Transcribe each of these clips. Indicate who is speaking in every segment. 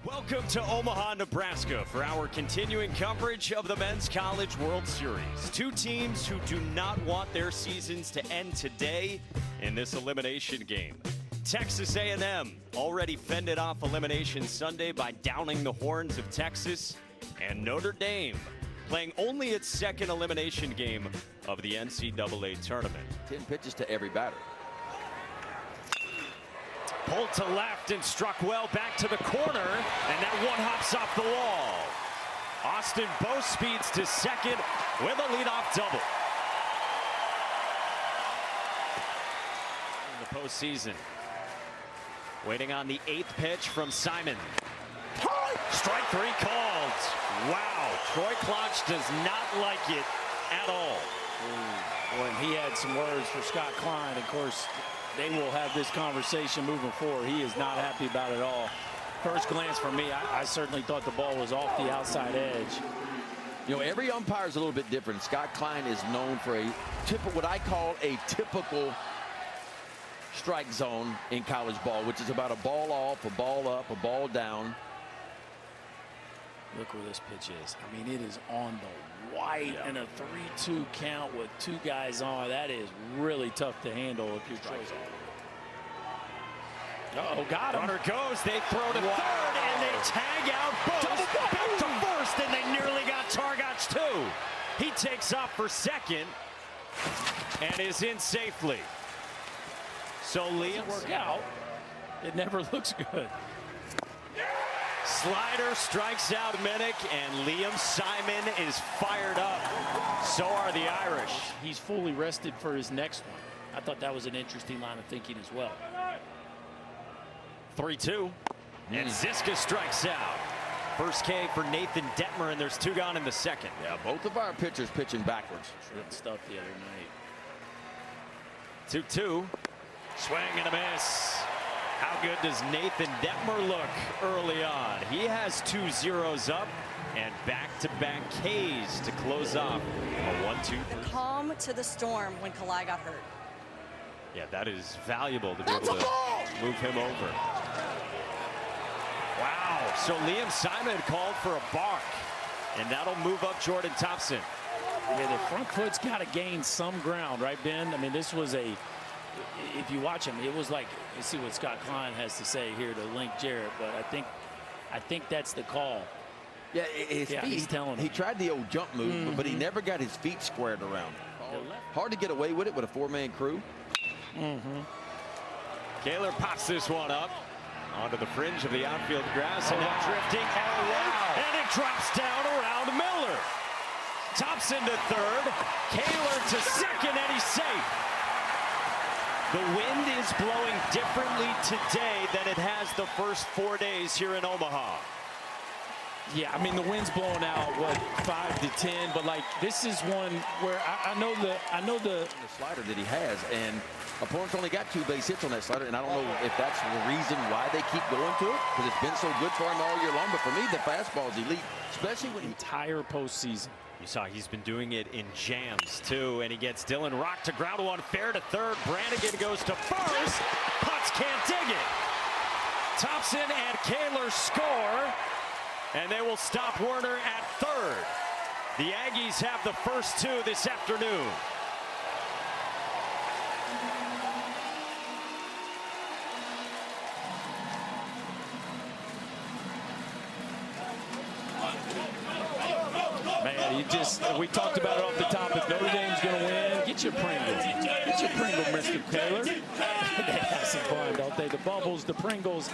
Speaker 1: Welcome to Omaha, Nebraska for our continuing coverage of the Men's College World Series. Two teams who do not want their seasons to end today in this elimination game. Texas A&M already fended off elimination Sunday by downing the horns of Texas, and Notre Dame playing only its second elimination game of the NCAA tournament.
Speaker 2: 10 pitches to every batter.
Speaker 1: Pulled to left and struck well back to the corner, and that one hops off the wall. Austin Bo speeds to second with a leadoff double. In the postseason, waiting on the 8th pitch from Simon. Strike 3 called. Wow, Troy Klotch does not like it at all.
Speaker 3: When he had some words for Scott Klein, of course, they will have this conversation moving forward. He is not happy about it all. First glance for me, I certainly thought the ball was off the outside edge.
Speaker 2: You know, every umpire is a little bit different. Scott Klein is known for a what I call a typical strike zone in college ball, which is about a ball off, a ball up, a ball down.
Speaker 3: Look where this pitch is. I mean, it is on the white and a 3-2 count with 2 guys on. That is really tough to handle if you're trying. Uh-oh, got him.
Speaker 1: Runner goes, they throw to third, and they tag out Bose. Back to first, and they nearly got Targac too. He takes off for second and is in safely. So Liam
Speaker 3: Work out. It never looks good.
Speaker 1: Slider strikes out Minnick, and Liam Simon is fired up. So are the Irish.
Speaker 3: He's fully rested for his next one. I thought that was an interesting line of thinking as well.
Speaker 1: 3-2, and Ziska strikes out. First K for Nathan Detmer, and there's 2 gone in the second.
Speaker 2: Yeah, both of our pitchers pitching backwards.
Speaker 3: Good stuff the other night.
Speaker 1: 2-2, swing and a miss. How good does Nathan Detmer look early on? He has 2 zeros up and back-to-back Ks to close off a 1-2.
Speaker 4: Calm to the storm when Kalai got hurt.
Speaker 1: Yeah, that is valuable to be able to move him over. Wow, so Liam Simon called for a bark, and that'll move up Jordan Thompson.
Speaker 3: Yeah, the front foot's got to gain some ground, right, Ben? I mean, this was a, if you watch him, it was like, you see what Scott Klein has to say here to link Jarrett, but I think that's the call.
Speaker 2: Yeah, his feet,
Speaker 3: he's telling him.
Speaker 2: he tried the old jump move, but he never got his feet squared around. Hard to get away with it with a 4-man crew.
Speaker 1: Kaler pops this one up onto the fringe of the outfield grass, and now drifting. Oh, wow. And it drops down around Miller. Thompson to third, Kaler to second, and he's safe. The wind is blowing differently today than it has the first 4 days here in Omaha.
Speaker 3: Yeah, I mean, the wind's blowing out, what, 5 to 10, but like this is one where I know the
Speaker 2: slider that he has, and opponents only got 2 base hits on that slider, and I don't know if that's the reason why they keep going to it, because it's been so good for him all year long. But for me, the fastball is elite, especially when
Speaker 3: entire postseason.
Speaker 1: You saw he's been doing it in jams too, and he gets Dylan Rock to ground one fair to third. Brannigan goes to first. Putz can't dig it. Thompson and Kaler score, and they will stop Werner at third. The Aggies have the first 2 this afternoon.
Speaker 3: Man, we talked about it off the top. If Notre Dame's going to win, get your Pringles. Get your Pringle, Mr. Kaler. They have some fun, don't they? The bubbles, the Pringles.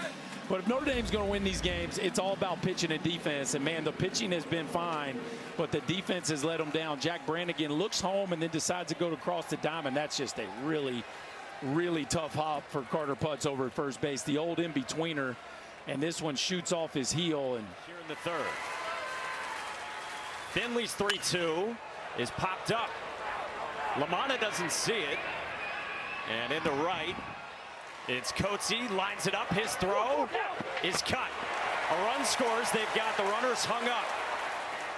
Speaker 3: But if Notre Dame's going to win these games, it's all about pitching and defense. And, man, the pitching has been fine, but the defense has let them down. Jack Brannigan looks home and then decides to go across the diamond. That's just a really, really tough hop for Carter Putz over at first base. The old in-betweener, and this one shoots off his heel. And
Speaker 1: here in the third, Finley's 3-2 is popped up. LaManna doesn't see it. And into right, it's Coetzee, lines it up. His throw is cut. A run scores. They've got the runners hung up.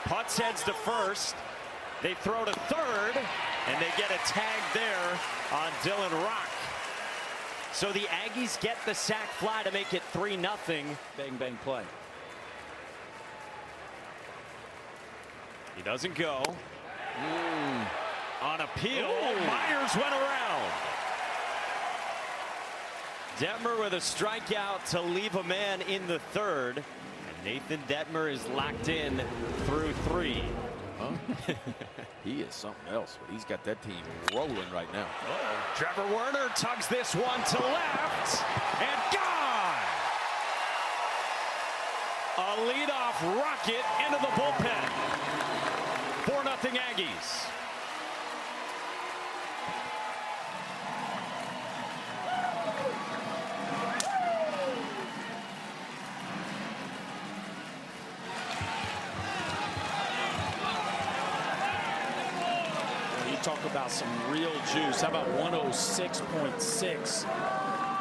Speaker 1: Putz heads to first. They throw to third, and they get a tag there on Dylan Rock. So the Aggies get the sac fly to make it 3-0.
Speaker 3: Bang, bang play.
Speaker 1: He doesn't go. On appeal, Myers went around. Detmer with a strikeout to leave a man in the third. And Nathan Detmer is locked in through 3.
Speaker 2: Huh? He is something else, but he's got that team rolling right now.
Speaker 1: Trevor Werner tugs this one to left and gone. A leadoff rocket into the bullpen. 4-0 Aggies.
Speaker 3: Talk about some real juice. How about 106.6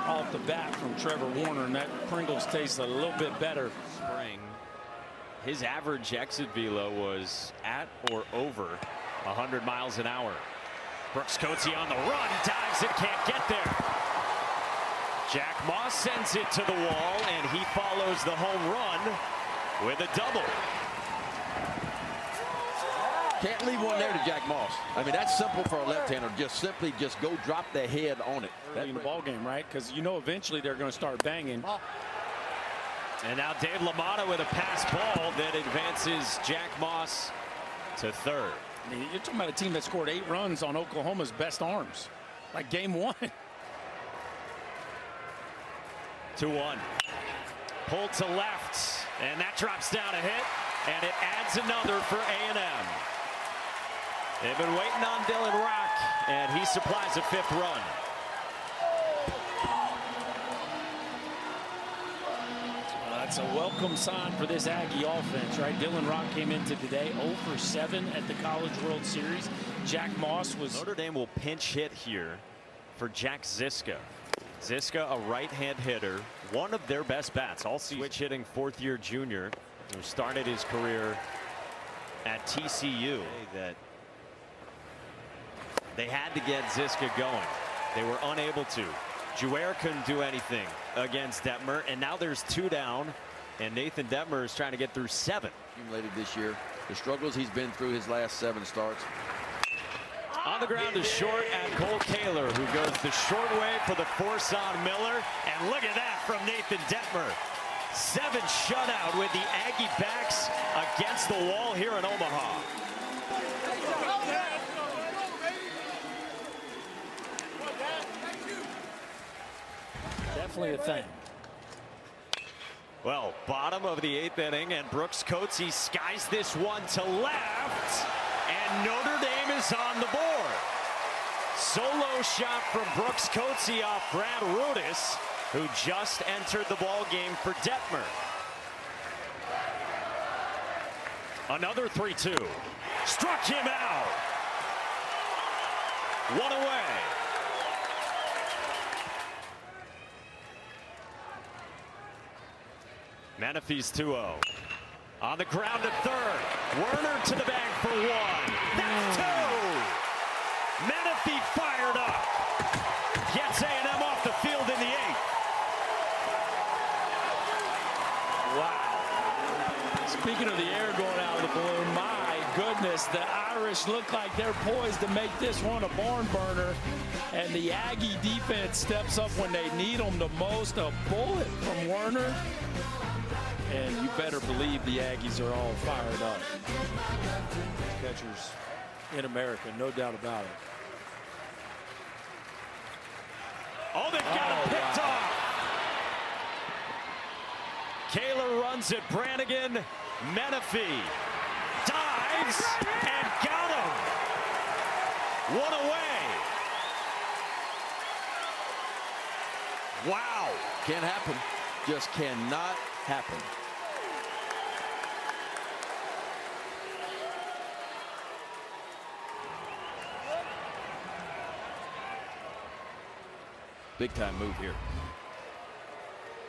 Speaker 3: off the bat from Trevor Werner, and that Pringles tastes a little bit better.
Speaker 1: Spring, his average exit velo was at or over 100 miles an hour. Brooks Coates on the run, dives it, can't get there. Jack Moss sends it to the wall, and he follows the home run with a double.
Speaker 2: Can't leave one there to Jack Moss. I mean, that's simple for a left-hander. Just go drop the head on it.
Speaker 3: Early in the ball game, right? Because you know eventually they're going to start banging.
Speaker 1: And now Dave LaMotta with a pass ball that advances Jack Moss to third.
Speaker 3: I mean, you're talking about a team that scored 8 runs on Oklahoma's best arms, like game 1.
Speaker 1: 2-1. Pulled to left, and that drops down a hit, and it adds another for A&M. They've been waiting on Dylan Rock, and he supplies a 5th run.
Speaker 3: That's a welcome sign for this Aggie offense, right? Dylan Rock came into today 0 for 7 at the College World Series. Jack Moss was...
Speaker 1: Notre Dame will pinch hit here for Jack Ziska. Ziska, a right-hand hitter, one of their best bats all season. Switch hitting 4th-year junior who started his career at TCU. That they had to get Ziska going. They were unable to. Jouer couldn't do anything against Detmer, and now there's 2 down, and Nathan Detmer is trying to get through 7.
Speaker 2: Accumulated this year, the struggles he's been through his last 7 starts.
Speaker 1: On the ground is short at Cole Kaler, who goes the short way for the force on Miller, and look at that from Nathan Detmer. 7 shutout with the Aggie backs against the wall here in Omaha.
Speaker 3: Definitely a thing.
Speaker 1: Well, bottom of the 8th inning, and Brooks Coates skies this one to left, and Notre Dame is on the board. Solo shot from Brooks Coates off Brad Rudis, who just entered the ball game for Detmer. Another 3-2. Struck him out. 1 away. Menifee's 2-0. On the ground to third. Werner to the bag for 1. That's 2. Menifee fired up. Gets A&M off the field in the 8th.
Speaker 3: Wow. Speaking of the air going out of the balloon, my goodness, the Irish look like they're poised to make this one a barn burner. And the Aggie defense steps up when they need them the most. A bullet from Werner. And you better believe the Aggies are all fired up. Catchers in America, no doubt about it.
Speaker 1: Oh, they've got him picked off. Kaler runs it. Brannigan. Menifee dives and got him. 1 away. Wow.
Speaker 2: Can't happen. Just cannot happen. Big time move here.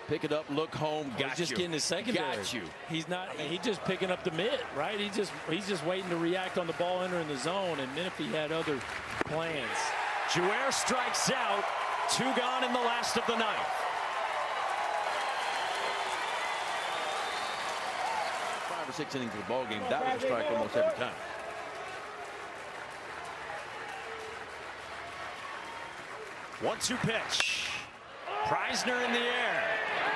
Speaker 2: Pick it up, look home, got
Speaker 3: He's just
Speaker 2: you.
Speaker 3: getting his secondary.
Speaker 2: Got you.
Speaker 3: He's just picking up the mid, right? He's just waiting to react on the ball entering the zone, and Menifee had other plans.
Speaker 1: Jouer strikes out. 2 gone in the last of the 9th.
Speaker 2: 5 or 6 innings of the ball game, that was a strike almost every time.
Speaker 1: One-two pitch. Preisner in the air.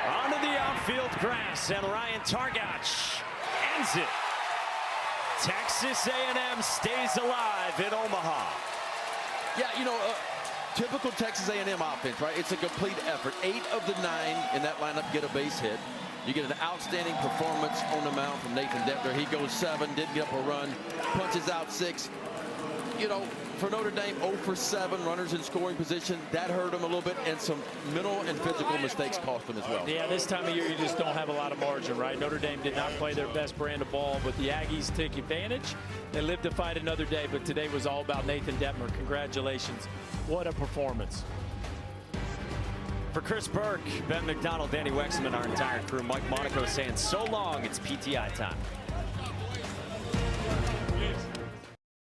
Speaker 1: Onto the outfield grass, and Ryan Targach ends it. Texas A&M stays alive in Omaha.
Speaker 2: Yeah, you know, typical Texas A&M offense, right? It's a complete effort. 8 of the 9 in that lineup get a base hit. You get an outstanding performance on the mound from Nathan Dettner. He goes 7, didn't get up a run, punches out 6. You know, for Notre Dame, 0 for 7, runners in scoring position. That hurt him a little bit, and some mental and physical mistakes cost him as well.
Speaker 3: Yeah, this time of year, you just don't have a lot of margin, right? Notre Dame did not play their best brand of ball, but the Aggies take advantage. They live to fight another day, but today was all about Nathan Dettner. Congratulations. What a performance.
Speaker 1: For Chris Burke, Ben McDonald, Danny Wexman, our entire crew, Mike Monaco saying so long, it's PTI time.